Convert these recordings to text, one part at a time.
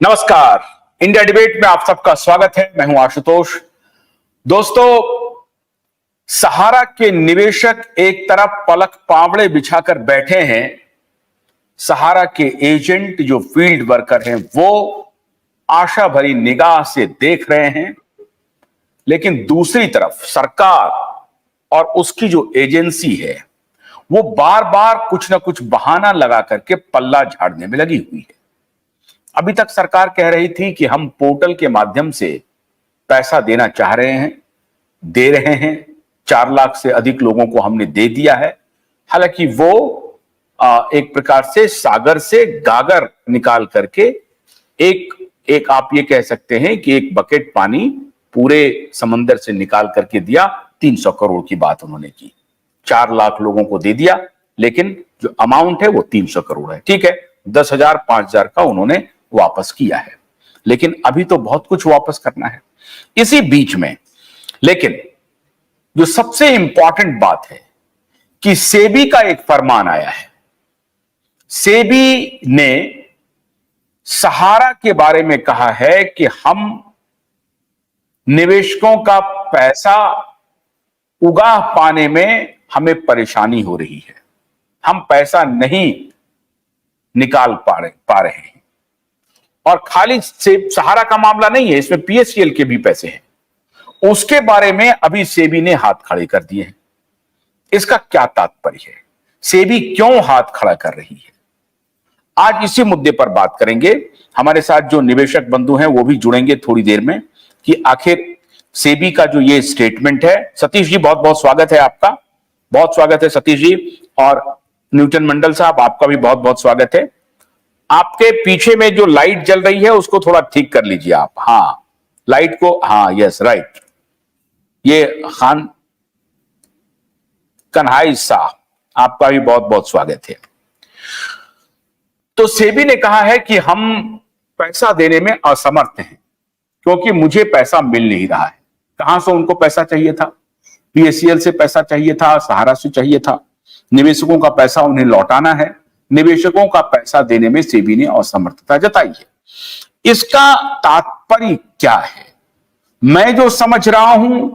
नमस्कार। India debate में आप सबका स्वागत है। मैं हूं आशुतोष। दोस्तों, सहारा के निवेशक एक तरफ पलक पावड़े बिछाकर बैठे हैं। सहारा के एजेंट जो फील्ड वर्कर हैं वो आशा भरी निगाह से देख रहे हैं, लेकिन दूसरी तरफ सरकार और उसकी जो एजेंसी है वो बार बार कुछ ना कुछ बहाना लगा करके पल्ला झाड़ने में लगी हुई है। अभी तक सरकार कह रही थी कि हम पोर्टल के माध्यम से पैसा देना चाह रहे हैं, दे रहे हैं। 4 लाख से अधिक लोगों को हमने दे दिया है। हालांकि वो एक प्रकार से सागर से गागर निकाल करके एक आप ये कह सकते हैं कि एक बकेट पानी पूरे समंदर से निकाल करके दिया। 300 करोड़ की बात उन्होंने की। 4 लाख लोगों को दे दिया, लेकिन जो अमाउंट है वो 300 करोड़ है। ठीक है, 10,000 5,000 का उन्होंने वापस किया है, लेकिन अभी तो बहुत कुछ वापस करना है। इसी बीच में लेकिन जो सबसे इंपॉर्टेंट बात है कि सेबी का एक फरमान आया है। सेबी ने सहारा के बारे में कहा है कि हम निवेशकों का पैसा उगा पाने में हमें परेशानी हो रही है, हम पैसा नहीं निकाल पा रहे हैं। और खाली सहारा का मामला नहीं है, इसमें पीएससीएल के भी पैसे हैं। उसके बारे में अभी सेबी ने हाथ खड़े कर दिए हैं। इसका क्या तात्पर्य है? सेबी क्यों हाथ खड़ा कर रही है? आज इसी मुद्दे पर बात करेंगे। हमारे साथ जो निवेशक बंधु हैं वो भी जुड़ेंगे थोड़ी देर में कि आखिर सेबी का जो ये स्टेटमेंट है। सतीश जी, बहुत बहुत स्वागत है आपका। बहुत स्वागत है सतीश जी। और न्यूटन मंडल साहब, आपका भी बहुत बहुत स्वागत है। आपके पीछे में जो लाइट जल रही है उसको थोड़ा ठीक कर लीजिए आप। हाँ, लाइट को, हाँ, यस, राइट। ये खान कन्हाई साहब, आपका भी बहुत बहुत स्वागत है। तो सेबी ने कहा है कि हम पैसा देने में असमर्थ हैं क्योंकि मुझे पैसा मिल नहीं रहा है। कहां से उनको पैसा चाहिए था? पीएससीएल से पैसा चाहिए था, सहारा से चाहिए था। निवेशकों का पैसा उन्हें लौटाना है। निवेशकों का पैसा देने में सेबी ने असमर्थता जताई है। इसका तात्पर्य क्या है? मैं जो समझ रहा हूं,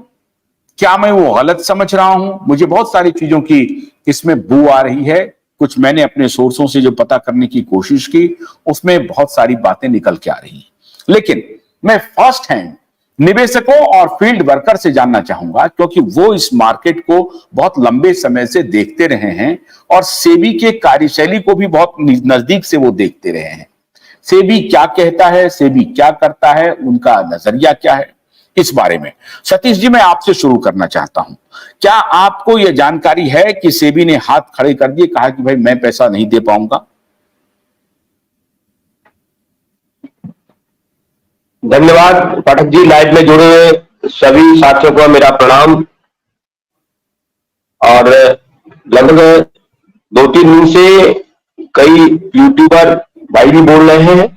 क्या मैं वो गलत समझ रहा हूं? मुझे बहुत सारी चीजों की इसमें बू आ रही है। कुछ मैंने अपने सोर्सों से जो पता करने की कोशिश की, उसमें बहुत सारी बातें निकल के आ रही हैं। लेकिन मैं फर्स्ट हैंड निवेशकों और फील्ड वर्कर से जानना चाहूंगा, क्योंकि वो इस मार्केट को बहुत लंबे समय से देखते रहे हैं और सेबी के कार्यशैली को भी बहुत नजदीक से वो देखते रहे हैं। सेबी क्या कहता है, सेबी क्या करता है, उनका नजरिया क्या है, इस बारे में सतीश जी मैं आपसे शुरू करना चाहता हूं। क्या आपको यह जानकारी है कि सेबी ने हाथ खड़े कर दिए, कहा कि भाई मैं पैसा नहीं दे पाऊंगा? धन्यवाद पाठक जी। लाइव में जुड़े हुए सभी साथियों को मेरा प्रणाम। और लगभग 2-3 दिन से कई यूट्यूबर भाई भी बोल रहे हैं,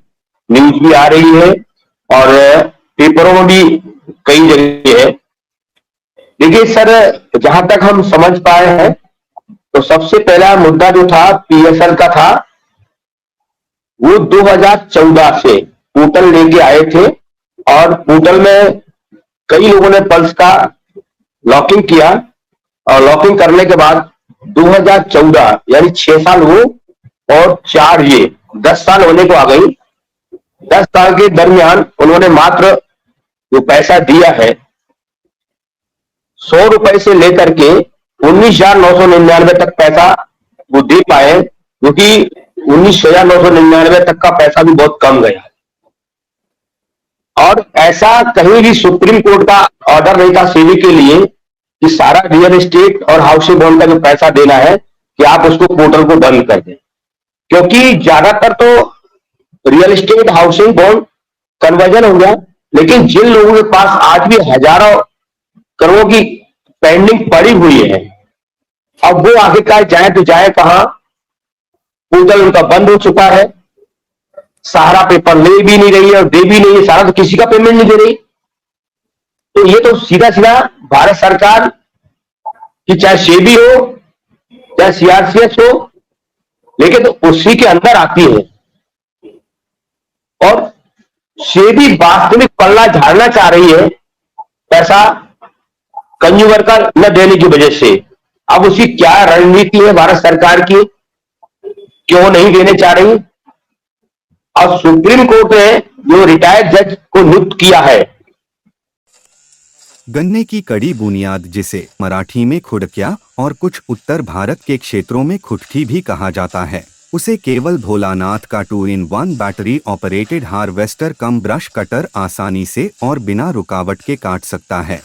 न्यूज भी आ रही है और पेपरों में भी कई जगह है। देखिए सर, जहां तक हम समझ पाए हैं तो सबसे पहला मुद्दा जो था पीएसएल का था। वो 2014 से पोर्टल लेके आए थे और पोर्टल में कई लोगों ने पल्स का लॉकिंग किया और लॉकिंग करने के बाद 2014 यानी 6 साल वो और 4 ये 10 साल होने को आ गई। 10 साल के दरमियान उन्होंने मात्र जो पैसा दिया है 100 रुपए से लेकर के 19,999 तक पैसा वो दे पाए, क्योंकि 19,999 तक का पैसा भी बहुत कम गया। और ऐसा कहीं भी सुप्रीम कोर्ट का ऑर्डर नहीं था सेबी के लिए कि सारा रियल एस्टेट और हाउसिंग बॉन्ड का जो पैसा देना है कि आप उसको पोर्टल को बंद कर दें, क्योंकि ज्यादातर तो real estate housing bond conversion हो गया। लेकिन जिन लोगों के पास आज भी हजारों करोड़ की पेंडिंग पड़ी हुई है, अब वो आखिरकार जाए तो जाए कहां? पोर्टल उनका बंद हो चुका है। सहारा पेपर ले भी नहीं रही है और दे भी नहीं है। सहारा तो किसी का पेमेंट नहीं दे रही। तो ये तो सीधा सीधा भारत सरकार की, चाहे सेबी हो चाहे सीआरसीएस हो, लेकिन तो उसी के अंदर आती है। और सेबी वास्तविक पल्ला झाड़ना चाह रही है पैसा कंज्यूमर का न देने की वजह से। अब उसकी क्या रणनीति है भारत सरकार की, क्यों नहीं देने चाह रही? और सुप्रीम कोर्ट ने जो रिटायर्ड जज को नियुक्त किया है, गन्ने की कड़ी बुनियाद, जिसे मराठी में खुडक्या और कुछ उत्तर भारत के क्षेत्रों में खुटकी भी कहा जाता है, उसे केवल भोलानाथ का 2-in-1 बैटरी ऑपरेटेड हार्वेस्टर कम ब्रश कटर आसानी से और बिना रुकावट के काट सकता है।